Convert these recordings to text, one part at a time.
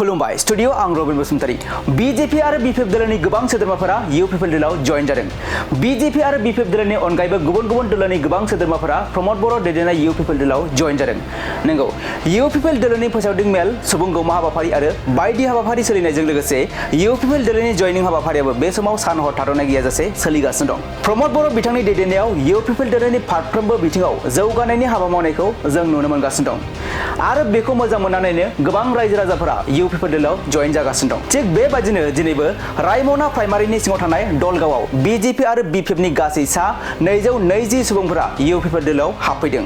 खुलुमबाय स्टुडियो आं Robin Basumatary BJP आरो बीपीएफ दलनि गोबां सोद्रोमाफोरा यूपीपीएल दलाव जइन जादों। बीजेपी आरो बीपीएफ दलनि अनगायैबो गुबुन गुबुन दलनि गोबां सोद्रोमाफोरा प्रमोद बर' दैदेननाय यूपीपीएल दलाव जइन जादों। नंगौ यूपीपीएल दलनि फोसावदिं मेल सुबुं गौमा हाबाफारि आरो बायदि हाबाफारि सोलिनायजों लोगोसे यूपीपीएल दलनि जइनिं हाबाफारियाबो बे समाव सान हर थाद'नाय गैयाजासे सोलिगासिनो दं। प्रमोद बर' बिथांनि दैदेननायाव यूपीपीएल दलनि फारफ्रोमबो बिथिङाव जौगानायनि हाबा मावनायखौ जों नुनो मोनगासिनो दं आरो बेखौ मोजां मोननानैनो गोबां रायजो राजाफोरा यूपीपीएल दलाव जइन जागासिनो दं। थिग बेबादिनो दिनैबो रायमना प्राइमारिनि सिङाव थानाय दलगावआव बीजेपी आरो बीपीएफनि गासै सा 220 सुबुंफोरा यूपीपीएल दलाव हाबफैदों।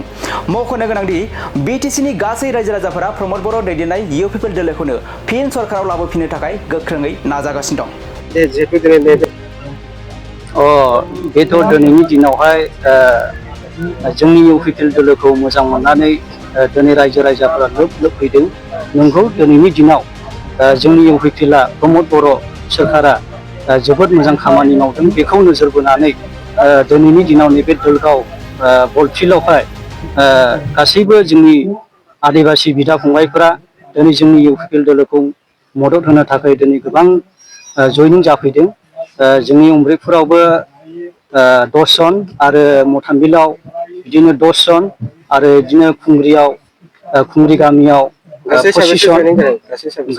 मख'नो गोनांदि बीटीसीनि गासै रायजो राजाफोरा प्रमोद बर' दैदेननाय यूपीपीएल दलखौनो फिन सरकाराव लाबोफिननो थाखाय गोख्रोङै नाजागासिनो दं। बेथ' दिनैनि दिनावहाय जोंनि यूपीपीएल दलखौ मोजां मोननानै दिनै रायजो राजाफोरा लोब फैदों। नंगौ दिनैनि दिनाव जोंनि यूपीपीएलआ प्रमोद बर' सोरखारा जोबोद मोजां खामानि मावदों। बेखौ नोजोर बोनानै दिनैनि दिनाव नैबे दलगाव बलफिल्डआवहाय गासैबो जोंनि आदिबासि बिदा फंबायफोरा दिनै जोंनि यूपीपीएल दलखौ मदद होनो थाखाय दिनै गोबां जइनिं जाफैदों। जोंनि उमब्रिफोरावबो 10 जन आरो मथामबिलाव बिदिनो 10 जन आरो बिदिनो खुंग्रि गामियाव 25 जन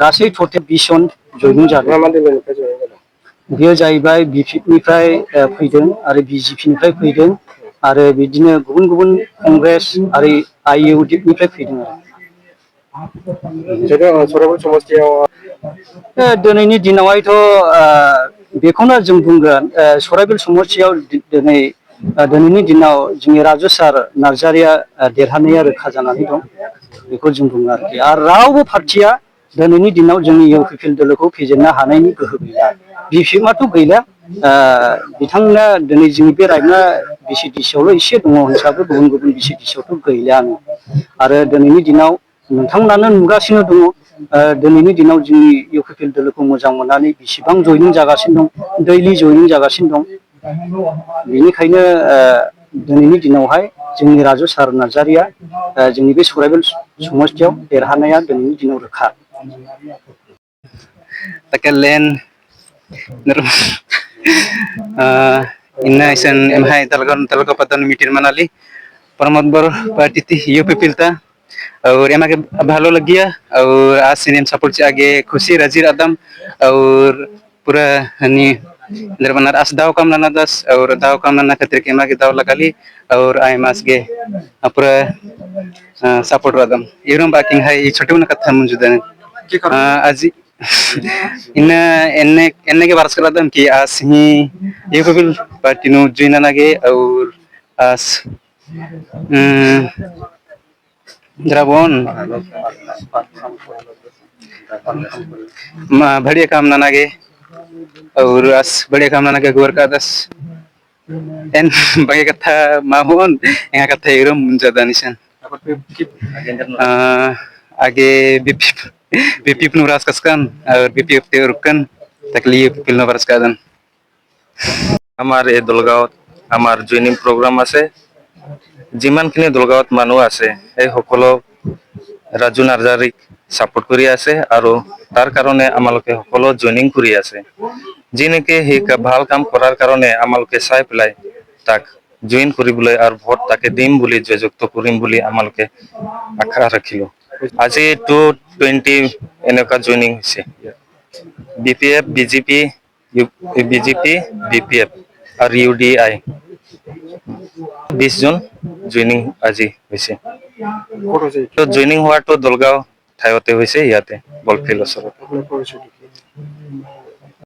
गासै टटेल 20 जन जइनिं जादों। बेयो जाहैबाय बीपीएफनिफ्राय फैदों आरो बीजेपीनिफ्राय फैदों आरो बिदिनो गुबुन गुबुन कंग्रेस आरो आईयूडीएफनिफ्राय फैदों आरो दिनैनि दिनावहायथ' बेखौनो जों बुंगोन सराइबिल समस्तियाव दिनैनि दिनाव जोंनि राजु सार नार्जारिया देरहानाया रोखा जानानै दं। बेखौ जों बुङो आरोखि आरो रावबो पार्टिया दिनैनि दिनाव जोंनि यूपीपीएल दलखौ फेजेननो हानायनि गोहो गैला। बीपीएफआथ' गैला। बिथांमोना दिनै जोंनि बे रायमना भिसिडिसियावल' एसे दङ हिसाबै गुबुन गुबुन भिसिडिसियावथ' गैलानो आरो दिनैनि दिनाव नोंथांमोनानो नुगासिनो दङ। दिनैनि दिनाव जोंनि यूपीपीएल दलखौ मोजां मोननानै बेसेबां जइनिं जागासिनो दं, दैलि जइनिं जागासिनो दं। बेनिखायनो दिनैनि दिनावहाय जोंनि राजु सार नार्जारिया जोंनि बे सराइबिल समस्तियाव देरहानाया दिनैनि दिनाव रोखा। इन्ना इसन एमहाय तलगा पतन मीटिंग मनाली प्रमोद बर पार्टी थी यूपीपीएल था और एमा के भालो लग गया और आज सिनेम सपोर्ट से आगे खुशी रजीर आदम और पूरा हनी निर्बनर अस दाव काम नाना दस और दाव काम नाना खतरे के एमा के दाव लगाली और आई मास के पूरा सपोर्ट आदम इरम बाकिंग है छोटे उन कथा मुजुदा आज इन्ना एन्ने के बारस करा दम कि आज ही यूपीपीएल पार्टी नु जुइना नागे और आज द्रावण बढ़िया काम ना नागे और अस बढ़िया काम ना नागे गोर का दस एन बाकी कथा माहौन यहाँ कथा इरम मुंजा दानिशन आगे बीपीएफ नु रास कसकन और बीपीएफ ते रुकन तकली यूपीपीएल नु रास कादन हमारे दलगाँव हमार जइनिंग प्रोग्राम আছে যিমানখিনি দলগাঁৱত মানুহ আছে এই সকলো ৰাজু নাৰ্জাৰীক সাপোৰ্ট কৰি আছে আৰু তাৰ কাৰণে আমালোকে সকলো জইনিং কৰি আছে যি নেকি সেই ভাল কাম কৰাৰ কাৰণে আমালোকে চাই পেলাই তাক জইন কৰিবলৈ আৰু ভোট তাকে দিম বুলি জয়যুক্ত কৰিম বুলি আমালোকে আশা ৰাখিলো আজি 220 এনেকুৱা জইনিং হৈছে बीपीएफ बीजेपी बीपीएफ और यूडीआई 20 जन जइनिंग আজি হৈছে তো জইনিং হোৱাটো দলগাঁও ঠাইতে হৈছে ইয়াতে বলফিল্ড ওচৰত